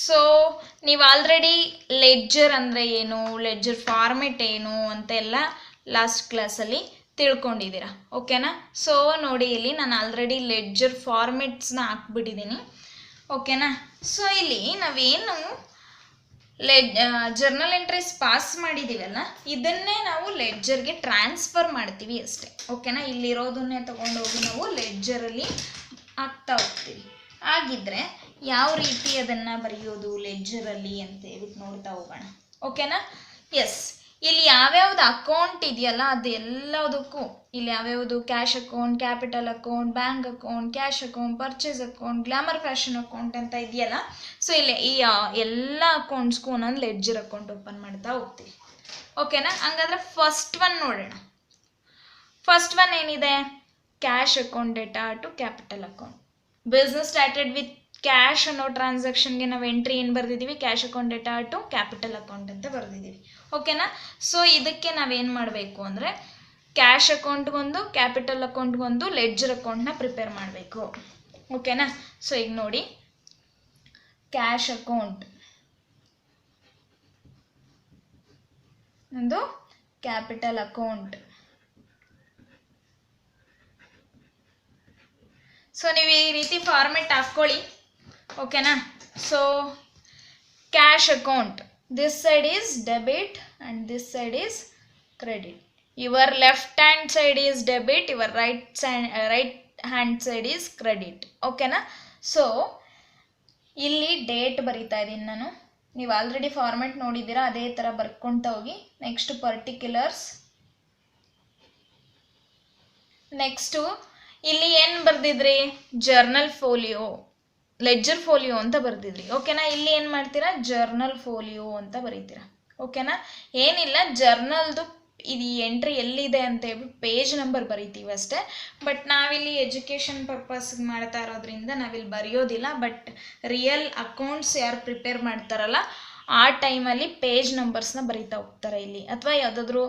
So ನೀವು already ledger ಅಂದರೆ ಏನು, ಲೆಡ್ಜರ್ ಫಾರ್ಮೆಟ್ ಏನು ಅಂತೆಲ್ಲ ಲಾಸ್ಟ್ ಕ್ಲಾಸಲ್ಲಿ ತಿಳ್ಕೊಂಡಿದ್ದೀರಾ. ಓಕೆನಾ? ಸೊ ನೋಡಿ, ಇಲ್ಲಿ ನಾನು ಆಲ್ರೆಡಿ ಲೆಡ್ಜರ್ ಫಾರ್ಮೆಟ್ಸ್ನ ಹಾಕ್ಬಿಟ್ಟಿದ್ದೀನಿ. ಓಕೆನಾ? ಸೊ ಇಲ್ಲಿ ನಾವೇನು ಜರ್ನಲ್ ಎಂಟ್ರೀಸ್ ಪಾಸ್ ಮಾಡಿದ್ದೀವಲ್ಲ, ಇದನ್ನೇ ನಾವು ಲೆಡ್ಜರ್ಗೆ ಟ್ರಾನ್ಸ್ಫರ್ ಮಾಡ್ತೀವಿ ಅಷ್ಟೇ. ಓಕೆನಾ? ಇಲ್ಲಿರೋದನ್ನೇ ತೊಗೊಂಡೋಗಿ ನಾವು ಲೆಡ್ಜರಲ್ಲಿ ಹಾಕ್ತಾ ಹೋಗ್ತೀವಿ. ಹಾಗಿದ್ರೆ ಯಾವ ರೀತಿ ಅದನ್ನು ಬರೆಯೋದು ಲೆಡ್ಜರಲ್ಲಿ ಅಂತ ಹೇಳ್ಬಿಟ್ಟು ನೋಡ್ತಾ ಹೋಗೋಣ. ಓಕೆನಾ? ಎಸ್, ಇಲ್ಲಿ ಯಾವ್ಯಾವ್ದು ಅಕೌಂಟ್ ಇದೆಯಲ್ಲ ಅದೆಲ್ಲದಕ್ಕೂ ಇಲ್ಲಿ ಯಾವ್ಯಾವುದು cash account, capital account, bank account, cash account, purchase account, glamour fashion account ಅಂತ ಇದೆಯಲ್ಲ, ಸೊ ಇಲ್ಲಿ ಈ ಎಲ್ಲ ಅಕೌಂಟ್ಸ್ಗೂ ಒಂದೊಂದು ಲೆಡ್ಜರ್ ಅಕೌಂಟ್ ಓಪನ್ ಮಾಡ್ತಾ ಹೋಗ್ತೀವಿ. ಓಕೆನಾ? ಹಂಗಾದ್ರೆ ಫಸ್ಟ್ ಒನ್ ನೋಡೋಣ. ಫಸ್ಟ್ ಒನ್ ಏನಿದೆ? Cash account data to capital account. Business started with cash ಅನ್ನೋ ಟ್ರಾನ್ಸಾಕ್ಷನ್ಗೆ ನಾವು ಎಂಟ್ರಿ ಏನು ಬರೆದಿದ್ದೀವಿ? Cash account data to capital account ಅಂತ ಬರೆದಿದ್ದೀವಿ. ಓಕೆನಾ? ಸೊ ಇದಕ್ಕೆ ನಾವೇನು ಮಾಡಬೇಕು ಅಂದರೆ ಕ್ಯಾಶ್ ಅಕೌಂಟ್ಗೊಂದು ಕ್ಯಾಪಿಟಲ್ ಅಕೌಂಟ್ಗೊಂದು ಲೆಡ್ಜರ್ ಅಕೌಂಟ್ನ ಪ್ರಿಪೇರ್ ಮಾಡಬೇಕು. ಓಕೆನಾ? ಸೊ ಈಗ ನೋಡಿ, ಕ್ಯಾಶ್ ಅಕೌಂಟ್ ಒಂದು ಕ್ಯಾಪಿಟಲ್ ಅಕೌಂಟ್. ಸೊ ನೀವು ಈ ರೀತಿ ಫಾರ್ಮೆಟ್ ಹಾಕ್ಕೊಳ್ಳಿ. ಓಕೆನಾ? So cash account, this side is debit and this side is credit. Your left hand side is debit, your right hand side is credit. ಓಕೆನಾ? So ಇಲ್ಲಿ date ಬರಿತಾ ಇದ್ದೀನಿ ನಾನು. ನೀವು ಆಲ್ರೆಡಿ ಫಾರ್ಮೆಟ್ ನೋಡಿದ್ದೀರಾ, ಅದೇ ಥರ ಬರ್ಕೊಳ್ತಾ ಹೋಗಿ. Next particulars. ನೆಕ್ಸ್ಟು ಇಲ್ಲಿ ಏನು ಬರೆದಿದ್ರಿ? ಜರ್ನಲ್ ಫೋಲಿಯೋ, ಲೆಡ್ಜರ್ ಫೋಲಿಯೋ ಅಂತ ಬರ್ದಿದ್ರಿ. ಓಕೆನಾ? ಇಲ್ಲಿ ಏನು ಮಾಡ್ತೀರಾ? ಜರ್ನಲ್ ಫೋಲಿಯೋ ಅಂತ ಬರೀತೀರಾ. ಓಕೆನಾ? ಏನಿಲ್ಲ, ಜರ್ನಲ್ದು ಇದು ಎಂಟ್ರಿ ಎಲ್ಲಿದೆ ಅಂತ ಹೇಳ್ಬಿಟ್ಟು ಪೇಜ್ ನಂಬರ್ ಬರಿತೀವಿ ಅಷ್ಟೇ. ಬಟ್ ನಾವಿಲ್ಲಿ ಎಜುಕೇಷನ್ ಪರ್ಪಸ್ಗೆ ಮಾಡ್ತಾ ಇರೋದ್ರಿಂದ ನಾವಿಲ್ಲಿ ಬರೆಯೋದಿಲ್ಲ. ಬಟ್ ರಿಯಲ್ ಅಕೌಂಟ್ಸ್ ಯಾರು ಪ್ರಿಪೇರ್ ಮಾಡ್ತಾರಲ್ಲ ಆ ಟೈಮಲ್ಲಿ ಪೇಜ್ ನಂಬರ್ಸ್ನ ಬರಿತಾ ಹೋಗ್ತಾರೆ ಇಲ್ಲಿ. ಅಥವಾ ಯಾವುದಾದ್ರೂ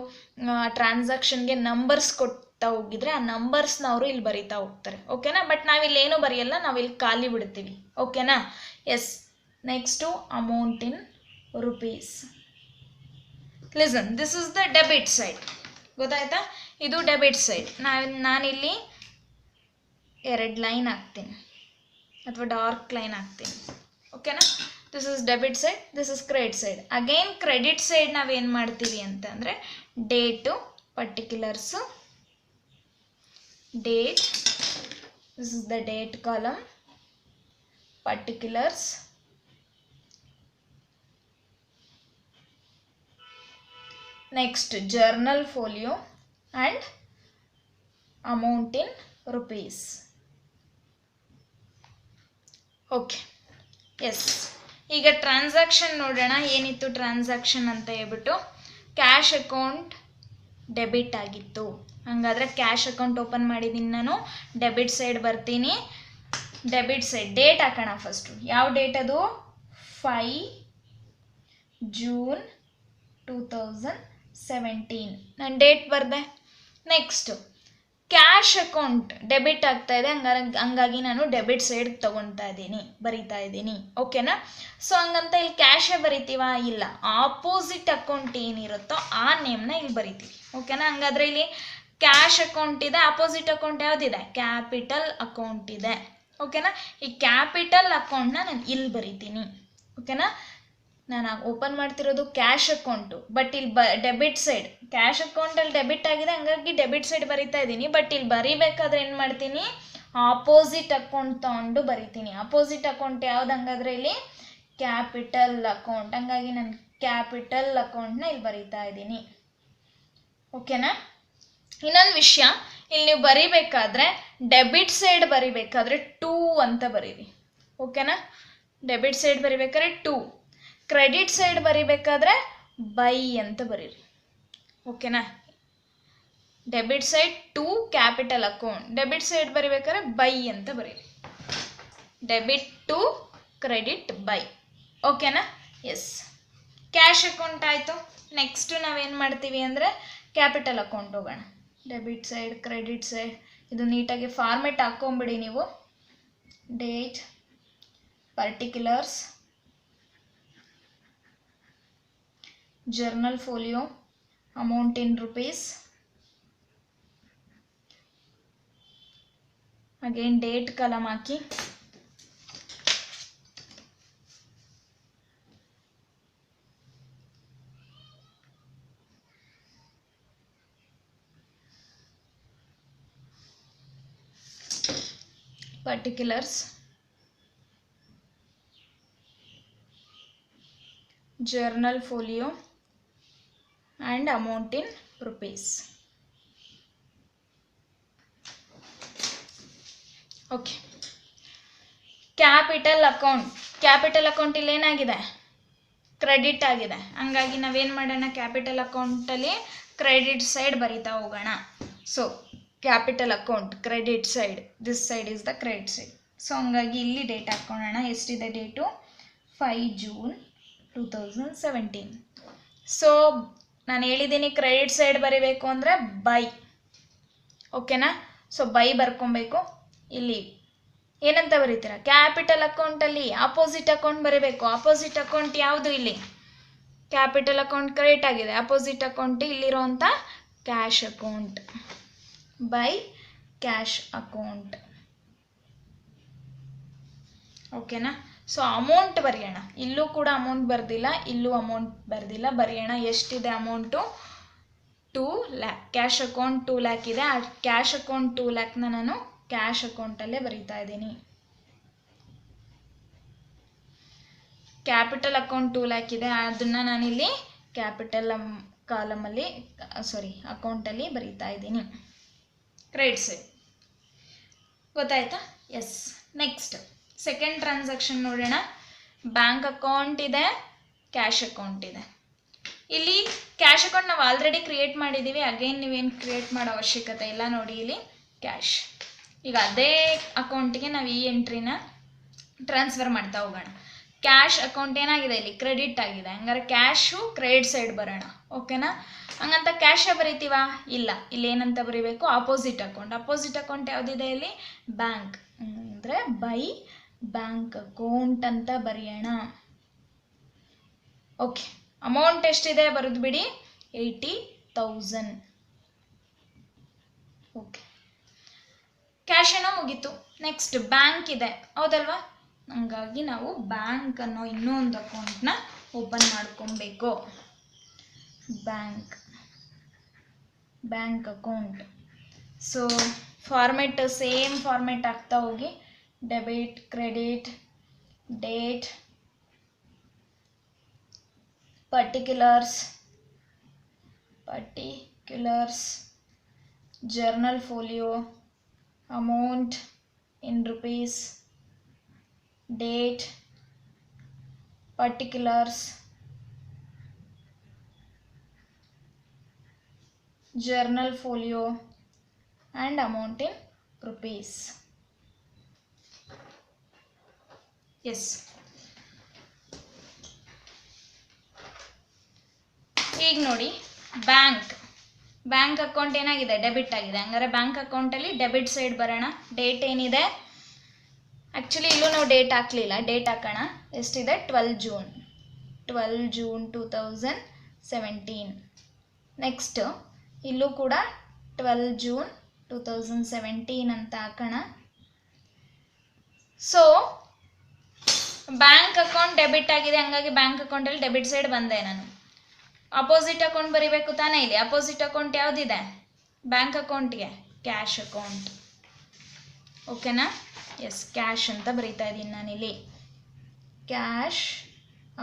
ಟ್ರಾನ್ಸಾಕ್ಷನ್ಗೆ ನಂಬರ್ಸ್ ಕೊಡ್ತಾ ಹೋಗಿದ್ರೆ ಆ ನಂಬರ್ಸ್ನ ಅವರು ಇಲ್ಲಿ ಬರಿತಾ ಹೋಗ್ತಾರೆ. ಓಕೆನಾ? ಬಟ್ ನಾವಿಲ್ಲಿ ಏನೂ ಬರೆಯಲ್ಲ, ನಾವಿಲ್ಲಿ ಖಾಲಿ ಬಿಡ್ತೀವಿ. ಓಕೆನಾ? Yes. Next amount in rupees. Listen, this is the debit side. ಗೊತ್ತಾಯ್ತಾ? ಇದು ಡೆಬಿಟ್ ಸೈಡ್. ನಾನಿಲ್ಲಿ 2 ಲೈನ್ ಹಾಕ್ತೀನಿ ಅಥವಾ ಡಾರ್ಕ್ ಲೈನ್ ಹಾಕ್ತೀನಿ. ಓಕೆನಾ? This is debit side, this is credit side. Again credit side ನಾವೇನು ಮಾಡ್ತೀವಿ ಅಂತಂದರೆ date, particulars, date, this is the date column, particulars, next journal folio and amount in rupees. Okay, yes. ಈಗ transaction ನೋಡೋಣ. ಏನಿತ್ತು transaction ಅಂತ ಹೇಳ್ಬಿಟ್ಟು, cash account debit ಆಗಿತ್ತು. ಹಾಗಾದರೆ ಕ್ಯಾಶ್ ಅಕೌಂಟ್ ಓಪನ್ ಮಾಡಿದ್ದೀನಿ ನಾನು. ಡೆಬಿಟ್ ಸೈಡ್ ಬರ್ತೀನಿ. ಡೆಬಿಟ್ ಸೈಡ್ ಡೇಟ್ ಹಾಕೋಣ ಫಸ್ಟು. ಯಾವ ಡೇಟ್ ಅದು? 5 ಜೂನ್ 2017 ನಾನು ಡೇಟ್ ಬರೆದೆ. ನೆಕ್ಸ್ಟು ಕ್ಯಾಶ್ ಅಕೌಂಟ್ ಡೆಬಿಟ್ ಆಗ್ತಾ ಇದೆ, ಹಂಗಾಗಿ ನಾನು ಡೆಬಿಟ್ ಸೈಡ್ ಬರಿತಾ ಇದ್ದೀನಿ. ಓಕೆನಾ? ಸೊ ಹಂಗಂತ ಇಲ್ಲಿ ಕ್ಯಾಶೇ ಬರಿತೀವಾ? ಇಲ್ಲ, ಆಪೋಸಿಟ್ ಅಕೌಂಟ್ ಏನಿರುತ್ತೋ ಆ ನೇಮ್ನ ಇಲ್ಲಿ ಬರಿತೀವಿ. ಓಕೆನಾ? ಹಂಗಾದ್ರೆ ಇಲ್ಲಿ ಕ್ಯಾಶ್ ಅಕೌಂಟ್ ಇದೆ, ಅಪೋಸಿಟ್ ಅಕೌಂಟ್ ಯಾವುದಿದೆ? ಕ್ಯಾಪಿಟಲ್ ಅಕೌಂಟ್ ಇದೆ. ಓಕೆನಾ? ಈ ಕ್ಯಾಪಿಟಲ್ ಅಕೌಂಟ್ನ ನಾನು ಇಲ್ಲಿ ಬರಿತೀನಿ. ಓಕೆನಾ? ನಾನು ಓಪನ್ ಮಾಡ್ತಿರೋದು ಕ್ಯಾಶ್ ಅಕೌಂಟು, ಬಟ್ ಇಲ್ಲಿ ಡೆಬಿಟ್ ಸೈಡ್. ಕ್ಯಾಶ್ ಅಕೌಂಟಲ್ಲಿ ಡೆಬಿಟ್ ಆಗಿದೆ, ಹಂಗಾಗಿ ಡೆಬಿಟ್ ಸೈಡ್ ಬರಿತಾ ಇದ್ದೀನಿ. ಬಟ್ ಇಲ್ಲಿ ಬರಿಬೇಕಾದ್ರೆ ಏನು ಮಾಡ್ತೀನಿ? ಆಪೋಸಿಟ್ ಅಕೌಂಟ್ ತೊಗೊಂಡು ಬರಿತೀನಿ. ಆಪೋಸಿಟ್ ಅಕೌಂಟ್ ಯಾವ್ದು? ಹಂಗಾದ್ರೆ ಇಲ್ಲಿ ಕ್ಯಾಪಿಟಲ್ ಅಕೌಂಟ್. ಹಂಗಾಗಿ ನಾನು ಕ್ಯಾಪಿಟಲ್ ಅಕೌಂಟ್ನ ಇಲ್ಲಿ ಬರಿತಾ ಇದ್ದೀನಿ. ಓಕೆನಾ? ಇನ್ನೊಂದು ವಿಷಯ, ಇಲ್ಲಿ ನೀವು ಬರಿಬೇಕಾದ್ರೆ ಡೆಬಿಟ್ ಸೈಡ್ ಬರಿಬೇಕಾದ್ರೆ 2 ಅಂತ ಬರೀರಿ. ಓಕೆನಾ? ಡೆಬಿಟ್ ಸೈಡ್ ಬರಿಬೇಕಾದ್ರೆ 2, ಕ್ರೆಡಿಟ್ ಸೈಡ್ ಬರಿಬೇಕಾದ್ರೆ ಬೈ ಅಂತ ಬರೀರಿ. ಓಕೆನಾ? Debit side 2 capital account, debit side ಬರಿಬೇಕಾದ್ರೆ ಬೈ ಅಂತ ಬರೀರಿ. Debit to credit by. ಓಕೆನಾ? ಎಸ್. ಕ್ಯಾಶ್ ಅಕೌಂಟ್ ಆಯಿತು. ನೆಕ್ಸ್ಟು ನಾವೇನು ಮಾಡ್ತೀವಿ ಅಂದರೆ ಕ್ಯಾಪಿಟಲ್ ಅಕೌಂಟ್ ಹೋಗೋಣ. ಡೆಬಿಟ್ ಸೈಡ್, ಕ್ರೆಡಿಟ್ ಸೈಡ್, ಇದು ನೀಟಾಗಿ ಫಾರ್ಮೆಟ್ ಹಾಕ್ಕೊಂಬಿಡಿ ನೀವು. Date, particulars, journal folio amount in rupees, again date column ಹಾಕಿ, particulars, journal folio and amount in rupees. Okay. Capital account ಇಲ್ಲಿ ಏನಾಗಿದೆ, ಕ್ರೆಡಿಟ್ ಆಗಿದೆ. ಹಂಗಾಗಿ ನಾವೇನು ಮಾಡೋಣ, ಕ್ಯಾಪಿಟಲ್ ಅಕೌಂಟಲ್ಲಿ ಕ್ರೆಡಿಟ್ ಸೈಡ್ ಬರಿತಾ ಹೋಗೋಣ. So capital account credit side, this side is the credit side. So ಹಂಗಾಗಿ ಇಲ್ಲಿ ಡೇಟ್ ಹಾಕ್ಕೊಳ್ಳೋಣ. ಎಷ್ಟಿದೆ ಡೇಟು? 5 ಜೂನ್ 2017. ಸೊ ನಾನು ಹೇಳಿದ್ದೀನಿ ಕ್ರೆಡಿಟ್ ಸೈಡ್ ಬರೀಬೇಕು ಅಂದರೆ ಬೈ, ಓಕೆನಾ? ಸೊ ಬೈ ಬರ್ಕೊಬೇಕು. ಇಲ್ಲಿ ಏನಂತ ಬರೀತೀರಾ, ಕ್ಯಾಪಿಟಲ್ ಅಕೌಂಟಲ್ಲಿ ಆಪೋಸಿಟ್ ಅಕೌಂಟ್ ಬರೀಬೇಕು. ಆಪೋಸಿಟ್ ಅಕೌಂಟ್ ಯಾವುದು? ಇಲ್ಲಿ ಕ್ಯಾಪಿಟಲ್ ಅಕೌಂಟ್ ಕ್ರೆಡಿಟ್ ಆಗಿದೆ, ಆಪೋಸಿಟ್ ಅಕೌಂಟ್ ಇಲ್ಲಿರೋಂಥ cash account, by cash account, ಓಕೆನಾ? ಸೊ ಅಮೌಂಟ್ ಬರೆಯೋಣ. ಇಲ್ಲೂ ಕೂಡ ಅಮೌಂಟ್ ಬರ್ದಿಲ್ಲ, ಇಲ್ಲೂ ಅಮೌಂಟ್ ಬರ್ದಿಲ್ಲ, ಬರೆಯೋಣ. ಎಷ್ಟಿದೆ amount? 2 lakh. Cash account 2 lakh ಇದೆ. ಆ ಕ್ಯಾಶ್ ಅಕೌಂಟ್ 2 lakhನ ನಾನು ಕ್ಯಾಶ್ ಅಕೌಂಟಲ್ಲೇ ಬರೀತಾ ಇದ್ದೀನಿ. ಕ್ಯಾಪಿಟಲ್ ಅಕೌಂಟ್ 2 lakh ಇದೆ, ಅದನ್ನು ನಾನಿಲ್ಲಿ ಕ್ಯಾಪಿಟಲ್ ಕಾಲಮಲ್ಲಿ ಅಕೌಂಟಲ್ಲಿ ಬರೀತಾ ಇದ್ದೀನಿ. ಕ್ರೆಡಿಟ್ ಸೈಡ್ ಗೊತ್ತಾಯ್ತಾ? ಎಸ್. ನೆಕ್ಸ್ಟ್ ಸೆಕೆಂಡ್ ಟ್ರಾನ್ಸಾಕ್ಷನ್ ನೋಡೋಣ. ಬ್ಯಾಂಕ್ ಅಕೌಂಟ್ ಇದೆ, ಕ್ಯಾಶ್ ಅಕೌಂಟ್ ಇದೆ. ಇಲ್ಲಿ ಕ್ಯಾಶ್ ಅಕೌಂಟ್ ನಾವು ಆಲ್ರೆಡಿ ಕ್ರಿಯೇಟ್ ಮಾಡಿದ್ದೀವಿ, ಅಗೇನ್ ನೀವೇನು ಕ್ರಿಯೇಟ್ ಮಾಡೋ ಅವಶ್ಯಕತೆ ಇಲ್ಲ. ನೋಡಿ ಇಲ್ಲಿ ಕ್ಯಾಶ್. ಈಗ ಅದೇ ಅಕೌಂಟಿಗೆ ನಾವು ಈ ಎಂಟ್ರಿನ ಟ್ರಾನ್ಸ್ಫರ್ ಮಾಡ್ತಾ ಹೋಗೋಣ. ಕ್ಯಾಶ್ ಅಕೌಂಟ್ ಏನಾಗಿದೆ, ಇಲ್ಲಿ ಕ್ರೆಡಿಟ್ ಆಗಿದೆ. ಹಂಗಾರೆ ಕ್ಯಾಶು ಕ್ರೆಡಿಟ್ ಸೈಡ್ ಬರೋಣ, ಓಕೆನಾ? ಹಂಗಂತ ಕ್ಯಾಶೇ ಬರೀತೀವಾ? ಇಲ್ಲ, ಇಲ್ಲಿ ಏನಂತ ಬರೀಬೇಕು? Opposite account. ಆಪೋಸಿಟ್ ಅಕೌಂಟ್ ಯಾವುದಿದೆ ಇಲ್ಲಿ? ಬ್ಯಾಂಕ್. ಅಂದರೆ ಬೈ ಬ್ಯಾಂಕ್ ಅಕೌಂಟ್ ಅಂತ ಬರೆಯೋಣ. ಓಕೆ, ಅಮೌಂಟ್ ಎಷ್ಟಿದೆ ಬರೆದು ಬಿಡಿ, 80,000. ಓಕೆ, ಕ್ಯಾಶ್ ಏನೋ ಮುಗೀತು. ನೆಕ್ಸ್ಟ್ ಬ್ಯಾಂಕ್ ಇದೆ, ಹೌದಲ್ವಾ? ಹಂಗಾಗಿ ನಾವು ಬ್ಯಾಂಕ್ ಅನ್ನೋ ಇನ್ನೊಂದು ಅಕೌಂಟ್ನ ಓಪನ್ ಮಾಡ್ಕೊಬೇಕು. Bank account. So format same format ಆಗ್ತಾ ಹೋಗಿ, debit, credit, date, particulars, journal folio, amount in rupees, date, particulars, journal folio and amount in rupees. Yes. ಈಗ ನೋಡಿ, ಬ್ಯಾಂಕ್ ಅಕೌಂಟ್ ಏನಾಗಿದೆ, ಡೆಬಿಟ್ ಆಗಿದೆ. ಹಂಗಾರೆ ಬ್ಯಾಂಕ್ ಅಕೌಂಟಲ್ಲಿ ಡೆಬಿಟ್ ಸೈಡ್ ಬರೋಣ. ಡೇಟ್ ಏನಿದೆ, ಆ್ಯಕ್ಚುಲಿ ಇಲ್ಲೂ ನಾವು ಡೇಟ್ ಹಾಕಲಿಲ್ಲ, ಡೇಟ್ ಹಾಕೋಣ. ಎಷ್ಟಿದೆ? 12 ಜೂನ್ 2017. ನೆಕ್ಸ್ಟ್ ಇಲ್ಲೂ ಕೂಡ 12 ಜೂನ್ 2017 ಅಂತ ಹಾಕೋಣ. ಸೊ ಬ್ಯಾಂಕ್ ಅಕೌಂಟ್ ಡೆಬಿಟ್ ಆಗಿದೆ, ಹಂಗಾಗಿ ಬ್ಯಾಂಕ್ ಅಕೌಂಟಲ್ಲಿ ಡೆಬಿಟ್ ಸೈಡ್ ಬಂದೆ ನಾನು. ಅಪೋಸಿಟ್ ಅಕೌಂಟ್ ಬರೀಬೇಕು ತಾನೇ. ಇಲ್ಲಿ ಅಪೋಸಿಟ್ ಅಕೌಂಟ್ ಯಾವುದಿದೆ ಬ್ಯಾಂಕ್ ಅಕೌಂಟ್ಗೆ? ಕ್ಯಾಶ್ ಅಕೌಂಟ್, ಓಕೆನಾ? ಎಸ್, ಕ್ಯಾಶ್ ಅಂತ ಬರೀತಾ ಇದ್ದೀನಿ ನಾನಿಲ್ಲಿ. Cash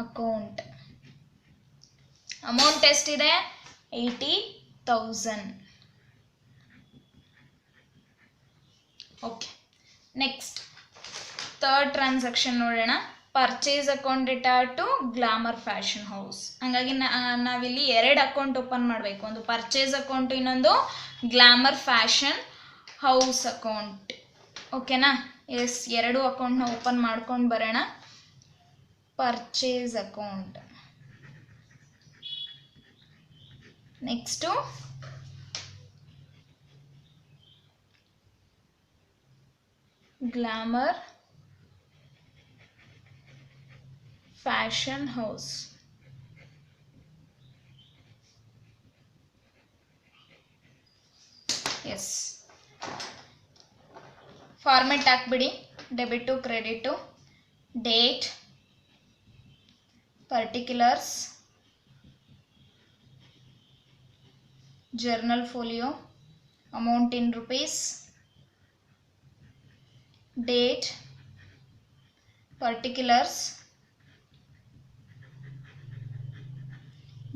account. ಅಮೌಂಟ್ ಎಷ್ಟಿದೆ? 80,000. ಓಕೆ, ನೆಕ್ಸ್ಟ್ ಥರ್ಡ್ ಟ್ರಾನ್ಸಾಕ್ಷನ್ ನೋಡೋಣ. Purchase account retire to glamour fashion house. ಹಾಗಾಗಿ ನಾವಿಲ್ಲಿ 2 ಅಕೌಂಟ್ ಓಪನ್ ಮಾಡಬೇಕು. ಒಂದು ಪರ್ಚೇಸ್ ಅಕೌಂಟ್, ಇನ್ನೊಂದು ಗ್ಲಾಮರ್ ಫ್ಯಾಷನ್ ಹೌಸ್ ಅಕೌಂಟ್, ಓಕೆನಾ? ಎಸ್, 2 ಅಕೌಂಟ್ನ ಓಪನ್ ಮಾಡ್ಕೊಂಡು ಬರೋಣ. Purchase account. Next glamour fashion house. Yes, format ಹಾಕ್ಬಿಡಿ. Debit credit, date, particulars, journal folio, amount in rupees, date, particulars,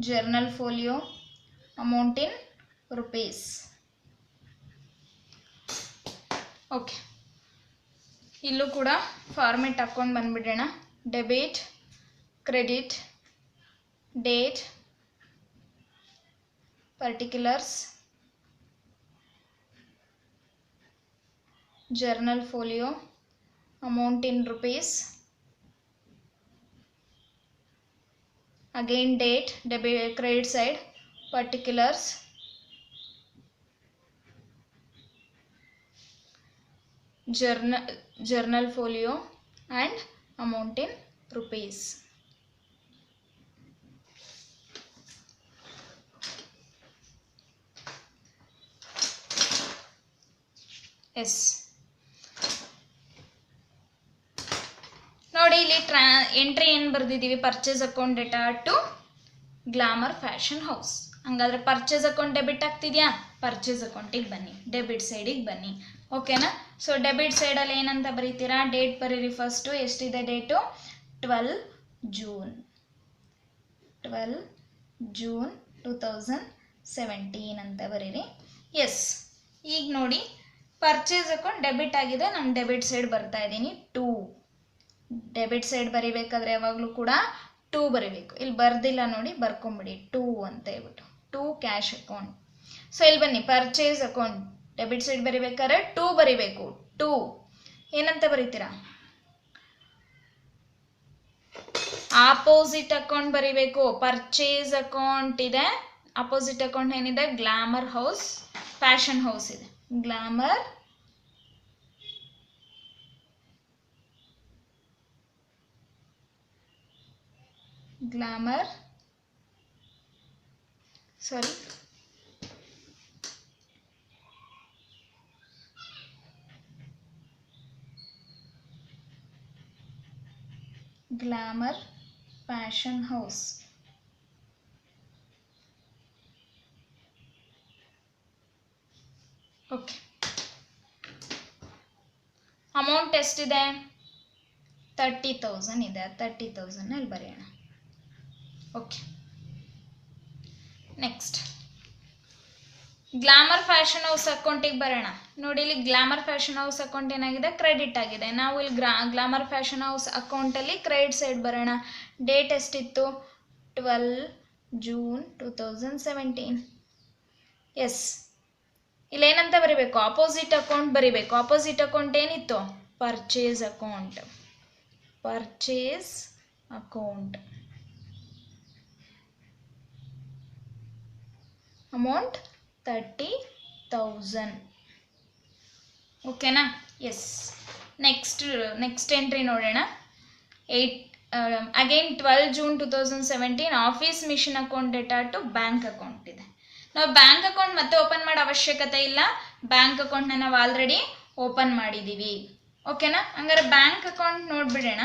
journal folio, amount in rupees. Okay, ಇಲ್ಲೂ ಕೂಡ format ಹಾಕ್ಕೊಂಡು ಬಂದ್ಬಿಡೋಣ. Debit, credit, date, particulars, journal folio, amount in rupees, again date, debit credit side, particulars, journal folio and amount in rupees. Yes, ನೋಡಿ ಇಲ್ಲಿ entry ಏನು ಬರ್ದಿದ್ದೀವಿ, purchase account data to glamour fashion house. ಹಂಗಾದ್ರೆ purchase account debit ಆಗ್ತಿದ್ಯಾ, purchase ಅಕೌಂಟಿಗೆ ಬನ್ನಿ, debit ಸೈಡಿಗೆ ಬನ್ನಿ. ಓಕೆನಾ? ಸೊ ಡೆಬಿಟ್ ಸೈಡಲ್ಲಿ ಏನಂತ ಬರೀತೀರಾ, ಡೇಟ್ ಬರೀರಿ ಫಸ್ಟು. ಎಷ್ಟಿದೆ ಡೇಟು? 12 ಜೂನ್ 2017 ಅಂತ ಬರೀರಿ. ಎಸ್, ಈಗ ನೋಡಿ ಪರ್ಚೇಸ್ ಅಕೌಂಟ್ ಡೆಬಿಟ್ ಆಗಿದೆ, ನಾನು ಡೆಬಿಟ್ ಸೈಡ್ ಬರ್ತಾ ಇದ್ದೀನಿ. 2 ಡೆಬಿಟ್ ಸೈಡ್ ಬರಿಬೇಕಾದ್ರೆ ಯಾವಾಗಲೂ ಕೂಡ 2 ಬರಿಬೇಕು. ಇಲ್ಲಿ ಬರ್ದಿಲ್ಲ ನೋಡಿ, ಬರ್ಕೊಂಬಿಡಿ 2 ಅಂತ ಹೇಳ್ಬಿಟ್ಟು. 2 ಕ್ಯಾಶ್ ಅಕೌಂಟ್. ಸೊ ಇಲ್ಲಿ ಬನ್ನಿ, ಪರ್ಚೇಸ್ ಅಕೌಂಟ್ ಡೆಬಿಟ್ ಸೈಡ್ ಬರಿಬೇಕಾದ್ರೆ 2 ಬರಿಬೇಕು. 2 ಏನಂತ ಬರೀತೀರಾ? ಆಪೋಸಿಟ್ ಅಕೌಂಟ್ ಬರಿಬೇಕು. ಪರ್ಚೇಸ್ ಅಕೌಂಟ್ ಇದೆ, ಆಪೋಸಿಟ್ ಅಕೌಂಟ್ ಏನಿದೆ? ಗ್ಲಾಮರ್ ಹೌಸ್ ಫ್ಯಾಷನ್ ಹೌಸ್ ಇದೆ. Glamour glamour fashion house. Okay, amount ಎಷ್ಟಿದೆ? 30,000 ಇದೆ. 30,000 ಇಲ್ಲಿ ಬರೆಯೋಣ. Okay, next glamour fashion house ಅಕೌಂಟಿಗೆ ಬರೋಣ. ನೋಡಿ ಇಲ್ಲಿ ಗ್ಲಾಮರ್ ಫ್ಯಾಷನ್ ಹೌಸ್ ಅಕೌಂಟ್ ಏನಾಗಿದೆ? ಕ್ರೆಡಿಟ್ ಆಗಿದೆ. ನಾವು ಇಲ್ಲಿ ಗ್ಲಾಮರ್ ಫ್ಯಾಷನ್ ಹೌಸ್ ಅಕೌಂಟಲ್ಲಿ ಕ್ರೆಡಿಟ್ ಸೈಡ್ ಬರೋಣ. ಡೇಟ್ ಎಷ್ಟಿತ್ತು? 12 ಜೂನ್ 2017. ಎಸ್, ಇಲ್ಲೇನಂತ ಬರಿಬೇಕು? ಆಪೋಸಿಟ್ ಅಕೌಂಟ್ ಬರಿಬೇಕು. ಆಪೋಸಿಟ್ ಅಕೌಂಟ್ ಏನಿತ್ತು? Purchase account. Purchase account amount 30,000. ಓಕೆನಾ? ಎಸ್, ನೆಕ್ಸ್ಟ್ ಎಂಟ್ರಿ ನೋಡೋಣ. 12 June 2017 office machine account data to bank account ಇದೆ. ನಾವು ಬ್ಯಾಂಕ್ ಅಕೌಂಟ್ ಮತ್ತೆ ಓಪನ್ ಮಾಡೋ ಅವಶ್ಯಕತೆ ಇಲ್ಲ. ಬ್ಯಾಂಕ್ ಅಕೌಂಟ್ನ ನಾವು ಆಲ್ರೆಡಿ ಓಪನ್ ಮಾಡಿದ್ದೀವಿ. ಓಕೆನಾ? ಹಂಗಾರೆ ಬ್ಯಾಂಕ್ ಅಕೌಂಟ್ ನೋಡ್ಬಿಡೋಣ.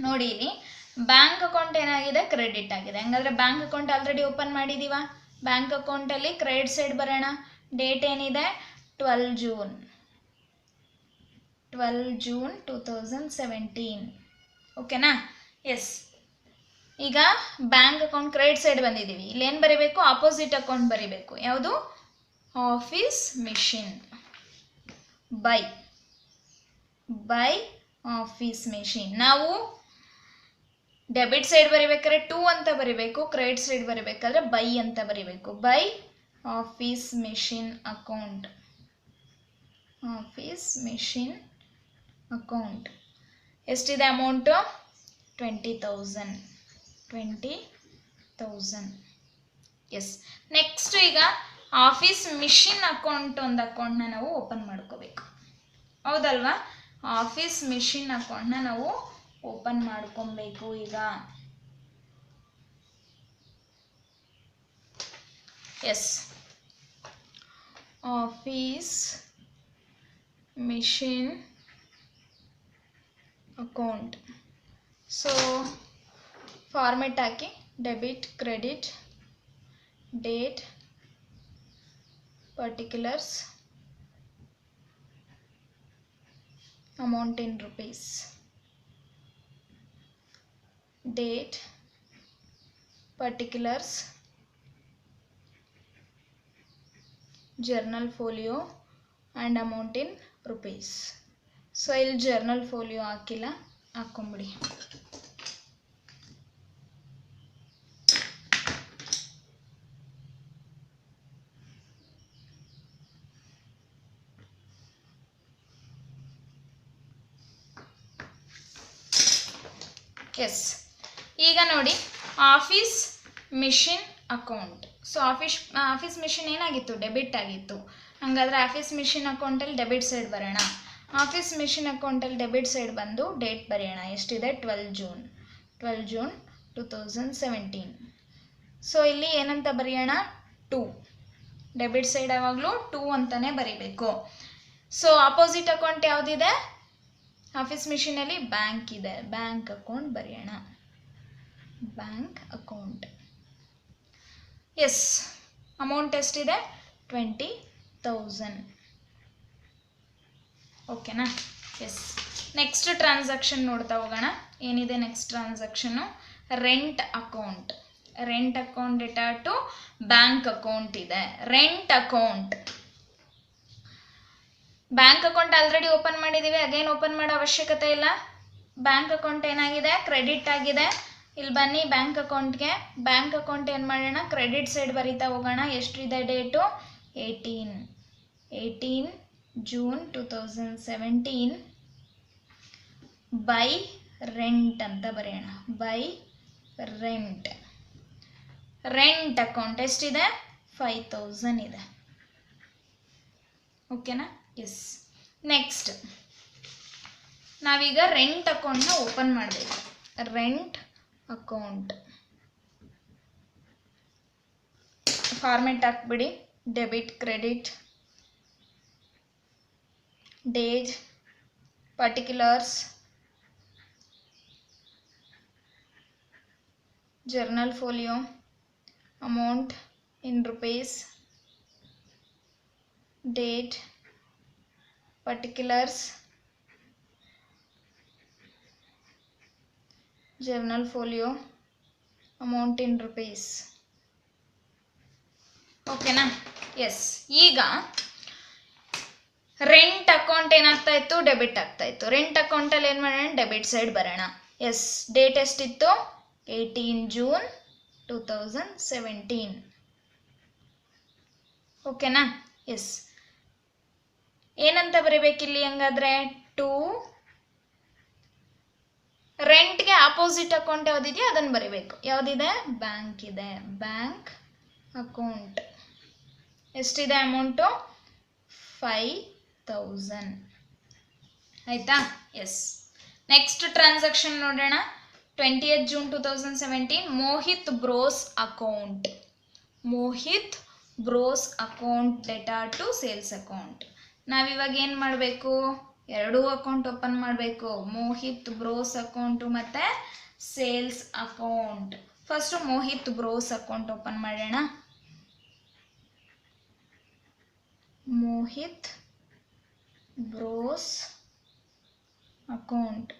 ನೋಡಿ ಇಲ್ಲಿ ಬ್ಯಾಂಕ್ ಅಕೌಂಟ್ ಏನಾಗಿದೆ? ಕ್ರೆಡಿಟ್ ಆಗಿದೆ. ಹಂಗಾದ್ರೆ ಬ್ಯಾಂಕ್ ಅಕೌಂಟ್ ಆಲ್ರೆಡಿ ಓಪನ್ ಮಾಡಿದೀವ. ಬ್ಯಾಂಕ್ ಅಕೌಂಟಲ್ಲಿ ಕ್ರೆಡಿಟ್ ಸೈಡ್ ಬರೋಣ. ಡೇಟ್ ಏನಿದೆ? 12 ಜೂನ್ 2017. ಓಕೆನಾ? ಎಸ್, ಈಗ ಬ್ಯಾಂಕ್ ಅಕೌಂಟ್ ಕ್ರೆಡಿಟ್ ಸೈಡ್ ಬಂದಿದ್ದೀವಿ. ಇಲ್ಲೇನು ಬರೀಬೇಕು? ಆಪೋಸಿಟ್ ಅಕೌಂಟ್ ಬರೀಬೇಕು. ಯಾವುದು? Office machine. By office machine. ನಾವು ಡೆಬಿಟ್ ಸೈಡ್ ಬರಿಬೇಕಾದ್ರೆ 2 ಅಂತ ಬರಿಬೇಕು, ಕ್ರೆಡಿಟ್ ಸೈಡ್ ಬರಿಬೇಕಾದ್ರೆ ಬೈ ಅಂತ ಬರಿಬೇಕು. By office machine account. Office machine account ಎಷ್ಟಿದೆ ಅಮೌಂಟು? 20,000. ಎಸ್, ನೆಕ್ಸ್ಟ್ ಈಗ ಆಫೀಸ್ ಮಿಷಿನ್ ಅಕೌಂಟ್ ಒಂದು ಅಕೌಂಟ್ನ ನಾವು ಓಪನ್ ಮಾಡ್ಕೋಬೇಕು. ಹೌದಲ್ವಾ? ಆಫೀಸ್ ಮಿಷಿನ್ ಅಕೌಂಟ್ನ ನಾವು ಓಪನ್ ಮಾಡ್ಕೊಬೇಕು ಈಗ. Yes, office machine account. So format ಹಾಕಿ debit credit date particulars amount in rupees date particulars journal folio and amount in rupees. So ಇಲ್ಲಿ journal folio ಹಾಕಿಲ್ಲ, ಹಾಕೊಂಬಿಡಿ. ಎಸ್, ಈಗ ನೋಡಿ office machine account. So office machine ಏನಾಗಿತ್ತು? Debit ಆಗಿತ್ತು. ಹಾಗಾದರೆ office machine ಅಕೌಂಟಲ್ಲಿ debit side ಬರೋಣ. ಆಫೀಸ್ ಮಿಷಿನ್ ಅಕೌಂಟಲ್ಲಿ ಡೆಬಿಟ್ ಸೈಡ್ ಬಂದು ಡೇಟ್ ಬರೆಯೋಣ. ಎಷ್ಟಿದೆ? 12 ಜೂನ್ 2017. ಸೊ ಇಲ್ಲಿ ಏನಂತ ಬರೆಯೋಣ? 2. ಡೆಬಿಟ್ ಸೈಡ್ ಯಾವಾಗಲೂ 2 ಅಂತಲೇ ಬರೀಬೇಕು. ಸೊ ಆಪೋಸಿಟ್ ಅಕೌಂಟ್ ಯಾವುದಿದೆ? ಆಫೀಸ್ ಮಿಷಿನಲ್ಲಿ ಬ್ಯಾಂಕ್ ಇದೆ, ಬ್ಯಾಂಕ್ ಅಕೌಂಟ್ ಬರೆಯೋಣ. Bank account. ಎಸ್, ಅಮೌಂಟ್ ಎಷ್ಟಿದೆ? 20,000. ಓಕೆನಾ? ಎಸ್, ನೆಕ್ಸ್ಟ್ ಟ್ರಾನ್ಸಾಕ್ಷನ್ ನೋಡ್ತಾ ಹೋಗೋಣ. ಏನಿದೆ next transaction? Rent account. Rent account data to bank account ಇದೆ. Rent account, bank account already open ಮಾಡಿದ್ದೀವಿ, ಅಗೇನ್ ಓಪನ್ ಮಾಡೋ ಅವಶ್ಯಕತೆ ಇಲ್ಲ. ಬ್ಯಾಂಕ್ ಅಕೌಂಟ್ ಏನಾಗಿದೆ? ಕ್ರೆಡಿಟ್ ಆಗಿದೆ. ಇಲ್ಲಿ ಬನ್ನಿ ಬ್ಯಾಂಕ್ ಅಕೌಂಟ್ಗೆ. ಬ್ಯಾಂಕ್ ಅಕೌಂಟ್ ಏನು ಮಾಡೋಣ? ಕ್ರೆಡಿಟ್ ಸೈಡ್ ಬರೀತಾ ಹೋಗೋಣ. ಎಷ್ಟಿದೆ ಡೇಟು? 18 ಜೂನ್ 2017. ಬೈ ರೆಂಟ್ ಅಂತ ಬರೆಯೋಣ. By rent. ರೆಂಟ್ ಅಕೌಂಟ್ ಎಷ್ಟಿದೆ? 5,000 ಇದೆ. ಓಕೆನಾ? ಎಸ್, ನೆಕ್ಸ್ಟ್ ನಾವೀಗ ರೆಂಟ್ ಅಕೌಂಟ್ನ ಓಪನ್ ಮಾಡಬೇಕು. ರೆಂಟ್ ಅಕೌಂಟ್ ಫಾರ್ಮೆಟ್ ಹಾಕ್ಬಿಡಿ. Debit credit date particulars journal folio amount in rupees date particulars journal folio amount in rupees. ಓಕೆನಾ? ಎಸ್, ಈಗ ರೆಂಟ್ ಅಕೌಂಟ್ ಏನಾಗ್ತಾ ಇತ್ತು? ಡೆಬಿಟ್ ಆಗ್ತಾ ಇತ್ತು. ರೆಂಟ್ ಅಕೌಂಟಲ್ಲಿ ಏನು ಮಾಡೋಣ? ಡೆಬಿಟ್ ಸೈಡ್ ಬರೋಣ. ಎಸ್, ಡೇಟ್ ಎಷ್ಟಿತ್ತು? 18 ಜೂನ್ 2017. ಓಕೆನಾ? ಎಸ್, ಏನಂತ ಬರೀಬೇಕಿಲ್ಲಿ ಹಂಗಾದ್ರೆ? 2. ರೆಂಟ್ಗೆ ಆಪೋಸಿಟ್ ಅಕೌಂಟ್ ಯಾವುದಿದೆಯೋ ಅದನ್ನು ಬರೀಬೇಕು. ಯಾವುದಿದೆ? ಬ್ಯಾಂಕ್ ಇದೆ. ಬ್ಯಾಂಕ್ ಅಕೌಂಟ್ ಎಷ್ಟಿದೆ ಅಮೌಂಟು? 5,000. ಆಯಿತಾ? ಎಸ್, ನೆಕ್ಸ್ಟ್ ಟ್ರಾನ್ಸಾಕ್ಷನ್ ನೋಡೋಣ. 20th June 2017 Mohit bros account. Mohit bros account data to sales account. ನಾವಿವಾಗ ಏನು ಮಾಡಬೇಕು? ಎರಡೂ ಅಕೌಂಟ್ ಓಪನ್ ಮಾಡಬೇಕು. ಮೋಹಿತ್ ಬ್ರೋಸ್ ಅಕೌಂಟು ಮತ್ತು sales account. First Mohit bros account open ಮಾಡೋಣ. Mohit bros account.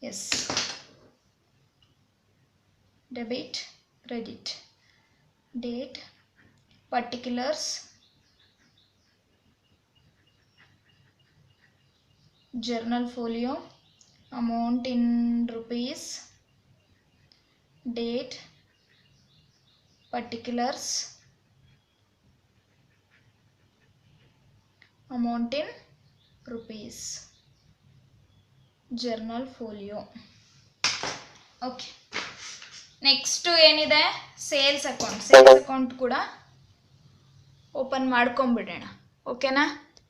Yes, debit credit date particulars journal folio amount in rupees date particulars amount in rupees journal folio. Okay, next ಏನಿದೆ? Sales account. Sales account ಕೂಡ open ಮಾಡ್ಕೊಂಬಿಡೋಣ. ಓಕೆನಾ?